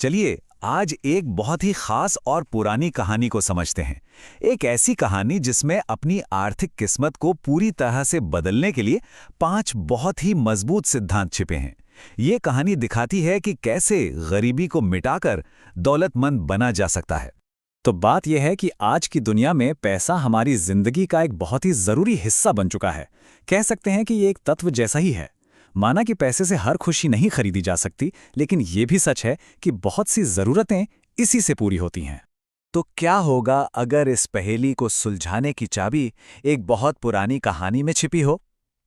चलिए आज एक बहुत ही खास और पुरानी कहानी को समझते हैं। एक ऐसी कहानी जिसमें अपनी आर्थिक किस्मत को पूरी तरह से बदलने के लिए 5 बहुत ही मजबूत सिद्धांत छिपे हैं। ये कहानी दिखाती है कि कैसे गरीबी को मिटाकर दौलतमंद बना जा सकता है। तो बात यह है कि आज की दुनिया में पैसा हमारी जिंदगी का एक बहुत ही जरूरी हिस्सा बन चुका है। कह सकते हैं कि ये एक तत्व जैसा ही है। माना कि पैसे से हर खुशी नहीं खरीदी जा सकती, लेकिन ये भी सच है कि बहुत सी जरूरतें इसी से पूरी होती हैं। तो क्या होगा अगर इस पहेली को सुलझाने की चाबी एक बहुत पुरानी कहानी में छिपी हो?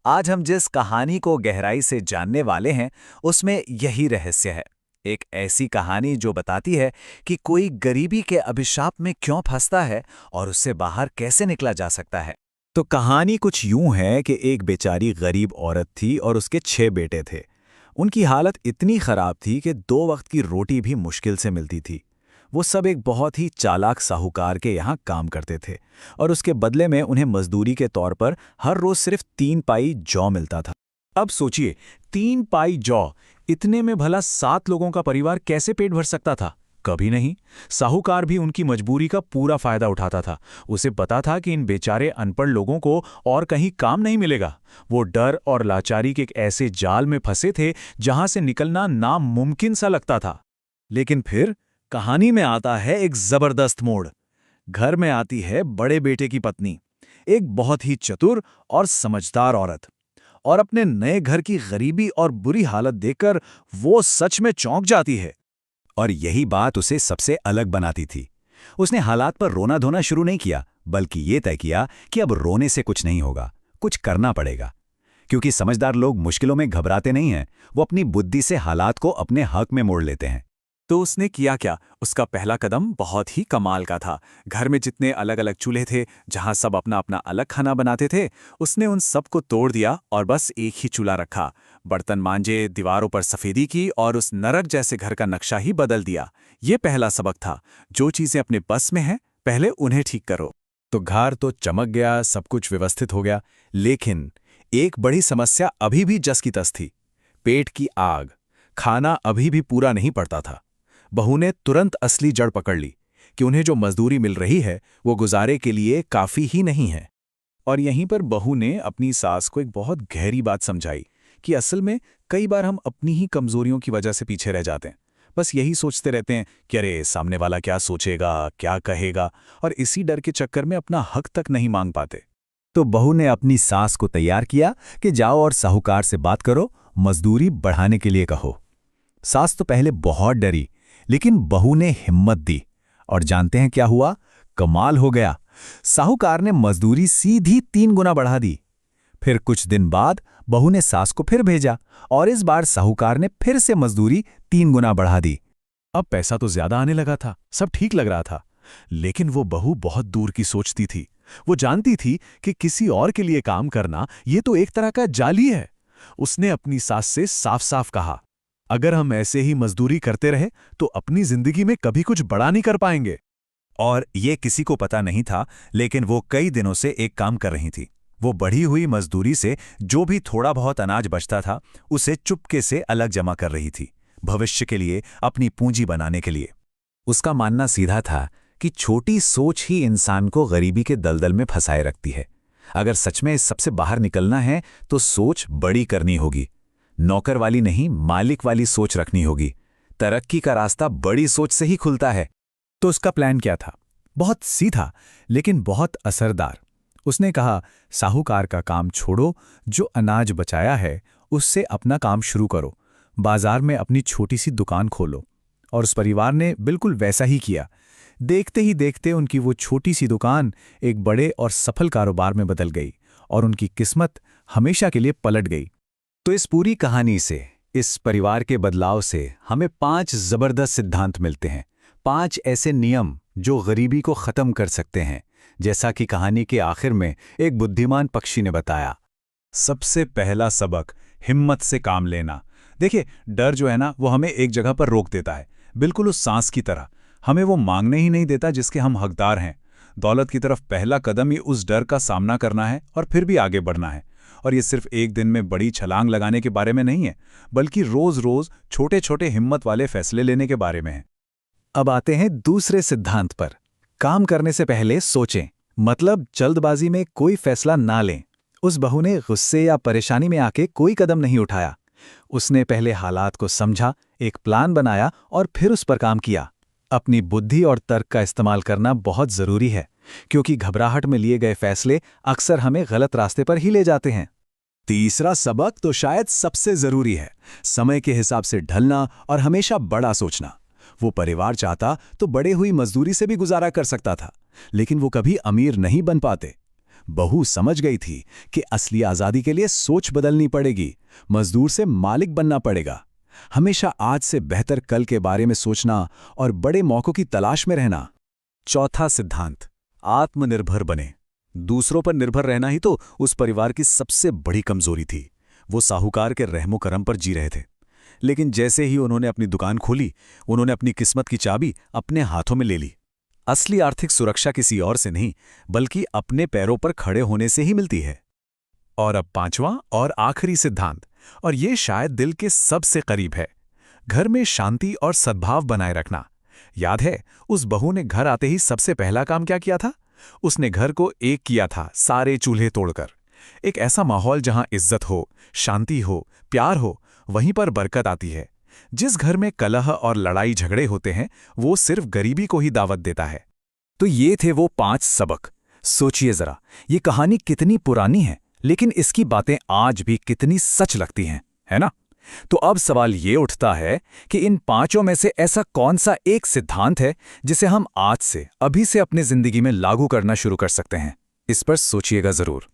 आज हम जिस कहानी को गहराई से जानने वाले हैं, उसमें यही रहस्य है। एक ऐसी कहानी जो बताती है कि कोई गरीबी के अभिशाप में क्यों फंसता है और उससे बाहर कैसे निकला जा सकता है। तो कहानी कुछ यूं है कि एक बेचारी गरीब औरत थी और उसके 6 बेटे थे। उनकी हालत इतनी खराब थी कि 2 वक्त की रोटी भी मुश्किल से मिलती थी। वो सब एक बहुत ही चालाक साहूकार के यहाँ काम करते थे और उसके बदले में उन्हें मजदूरी के तौर पर हर रोज सिर्फ 3 पाई जौ मिलता था। अब सोचिए, 3 पाई जौ, इतने में भला 7 लोगों का परिवार कैसे पेट भर सकता था? कभी नहीं। साहूकार भी उनकी मजबूरी का पूरा फायदा उठाता था। उसे पता था कि इन बेचारे अनपढ़ लोगों को और कहीं काम नहीं मिलेगा। वो डर और लाचारी के एक ऐसे जाल में फंसे थे जहां से निकलना नामुमकिन सा लगता था। लेकिन फिर कहानी में आता है एक जबरदस्त मोड़। घर में आती है बड़े बेटे की पत्नी, एक बहुत ही चतुर और समझदार औरत। और अपने नए घर की गरीबी और बुरी हालत देखकर वो सच में चौंक जाती है। और यही बात उसे सबसे अलग बनाती थी। उसने हालात पर रोना धोना शुरू नहीं किया, बल्कि ये तय किया कि अब रोने से कुछ नहीं होगा, कुछ करना पड़ेगा। क्योंकि समझदार लोग मुश्किलों में घबराते नहीं हैं, वो अपनी बुद्धि से हालात को अपने हक में मोड़ लेते हैं। तो उसने किया क्या? उसका पहला कदम बहुत ही कमाल का था। घर में जितने अलग अलग चूल्हे थे, जहां सब अपना अपना अलग खाना बनाते थे, उसने उन सब को तोड़ दिया और बस एक ही चूल्हा रखा। बर्तन मांजे, दीवारों पर सफेदी की और उस नरक जैसे घर का नक्शा ही बदल दिया। ये पहला सबक था। जो चीजें अपने बस में हैं, पहले उन्हें ठीक करो। तो घर तो चमक गया, सब कुछ व्यवस्थित हो गया, लेकिन एक बड़ी समस्या अभी भी जस की तस थी। पेट की आग। खाना अभी भी पूरा नहीं पड़ता था। बहू ने तुरंत असली जड़ पकड़ ली कि उन्हें जो मजदूरी मिल रही है वो गुजारे के लिए काफी ही नहीं है। और यहीं पर बहू ने अपनी सास को एक बहुत गहरी बात समझाई कि असल में कई बार हम अपनी ही कमजोरियों की वजह से पीछे रह जाते हैं। बस यही सोचते रहते हैं कि अरे सामने वाला क्या सोचेगा, क्या कहेगा, और इसी डर के चक्कर में अपना हक तक नहीं मांग पाते। तो बहू ने अपनी सास को तैयार किया कि जाओ और साहूकार से बात करो, मजदूरी बढ़ाने के लिए कहो। सास तो पहले बहुत डरी, लेकिन बहू ने हिम्मत दी और जानते हैं क्या हुआ? कमाल हो गया। साहूकार ने मजदूरी सीधी 3 गुना बढ़ा दी। फिर कुछ दिन बाद बहू ने सास को फिर भेजा और इस बार साहूकार ने फिर से मजदूरी 3 गुना बढ़ा दी। अब पैसा तो ज्यादा आने लगा था, सब ठीक लग रहा था। लेकिन वो बहू बहुत दूर की सोचती थी। वो जानती थी कि किसी और के लिए काम करना ये तो एक तरह का जाल ही है। उसने अपनी सास से साफ साफ कहा, अगर हम ऐसे ही मजदूरी करते रहे तो अपनी जिंदगी में कभी कुछ बड़ा नहीं कर पाएंगे। और ये किसी को पता नहीं था, लेकिन वो कई दिनों से एक काम कर रही थी। वो बढ़ी हुई मजदूरी से जो भी थोड़ा बहुत अनाज बचता था, उसे चुपके से अलग जमा कर रही थी, भविष्य के लिए, अपनी पूंजी बनाने के लिए। उसका मानना सीधा था कि छोटी सोच ही इंसान को गरीबी के दलदल में फंसाए रखती है। अगर सच में इस सबसे बाहर निकलना है तो सोच बड़ी करनी होगी। नौकर वाली नहीं, मालिक वाली सोच रखनी होगी। तरक्की का रास्ता बड़ी सोच से ही खुलता है। तो उसका प्लान क्या था? बहुत सीधा, लेकिन बहुत असरदार। उसने कहा, साहूकार का काम छोड़ो, जो अनाज बचाया है उससे अपना काम शुरू करो। बाजार में अपनी छोटी सी दुकान खोलो। और उस परिवार ने बिल्कुल वैसा ही किया। देखते ही देखते उनकी वो छोटी सी दुकान एक बड़े और सफल कारोबार में बदल गई और उनकी किस्मत हमेशा के लिए पलट गई। तो इस पूरी कहानी से, इस परिवार के बदलाव से हमें 5 जबरदस्त सिद्धांत मिलते हैं। 5 ऐसे नियम जो गरीबी को खत्म कर सकते हैं, जैसा कि कहानी के आखिर में एक बुद्धिमान पक्षी ने बताया। सबसे पहला सबक, हिम्मत से काम लेना। देखिए, डर जो है ना, वो हमें एक जगह पर रोक देता है, बिल्कुल उस सांस की तरह। हमें वो मांगने ही नहीं देता जिसके हम हकदार हैं। दौलत की तरफ पहला कदम ही उस डर का सामना करना है और फिर भी आगे बढ़ना है। और ये सिर्फ एक दिन में बड़ी छलांग लगाने के बारे में नहीं है, बल्कि रोज-रोज छोटे-छोटे हिम्मत वाले फैसले लेने के बारे में है। अब आते हैं दूसरे सिद्धांत पर। काम करने से पहले सोचें, मतलब जल्दबाजी में कोई फैसला ना लें। उस बहू ने गुस्से या परेशानी में आके कोई कदम नहीं उठाया। उसने पहले हालात को समझा, एक प्लान बनाया और फिर उस पर काम किया। अपनी बुद्धि और तर्क का इस्तेमाल करना बहुत जरूरी है, क्योंकि घबराहट में लिए गए फैसले अक्सर हमें गलत रास्ते पर ही ले जाते हैं। तीसरा सबक तो शायद सबसे जरूरी है, समय के हिसाब से ढलना और हमेशा बड़ा सोचना। वो परिवार चाहता तो बड़े हुई मजदूरी से भी गुजारा कर सकता था, लेकिन वो कभी अमीर नहीं बन पाते। बहू समझ गई थी कि असली आजादी के लिए सोच बदलनी पड़ेगी, मजदूर से मालिक बनना पड़ेगा। हमेशा आज से बेहतर कल के बारे में सोचना और बड़े मौकों की तलाश में रहना। चौथा सिद्धांत, आत्मनिर्भर बने। दूसरों पर निर्भर रहना ही तो उस परिवार की सबसे बड़ी कमजोरी थी। वो साहूकार के रहमो करम पर जी रहे थे, लेकिन जैसे ही उन्होंने अपनी दुकान खोली, उन्होंने अपनी किस्मत की चाबी अपने हाथों में ले ली। असली आर्थिक सुरक्षा किसी और से नहीं, बल्कि अपने पैरों पर खड़े होने से ही मिलती है। और अब पांचवां और आखिरी सिद्धांत, और ये शायद दिल के सबसे करीब है, घर में शांति और सद्भाव बनाए रखना। याद है, उस बहू ने घर आते ही सबसे पहला काम क्या किया था? उसने घर को एक किया था, सारे चूल्हे तोड़कर। एक ऐसा माहौल जहां इज्जत हो, शांति हो, प्यार हो, वहीं पर बरकत आती है। जिस घर में कलह और लड़ाई झगड़े होते हैं, वो सिर्फ गरीबी को ही दावत देता है। तो ये थे वो 5 सबक। सोचिए जरा, ये कहानी कितनी पुरानी है, लेकिन इसकी बातें आज भी कितनी सच लगती हैं, है ना? तो अब सवाल ये उठता है कि इन 5 में से ऐसा कौन सा एक सिद्धांत है जिसे हम आज से, अभी से अपनी जिंदगी में लागू करना शुरू कर सकते हैं? इस पर सोचिएगा जरूर।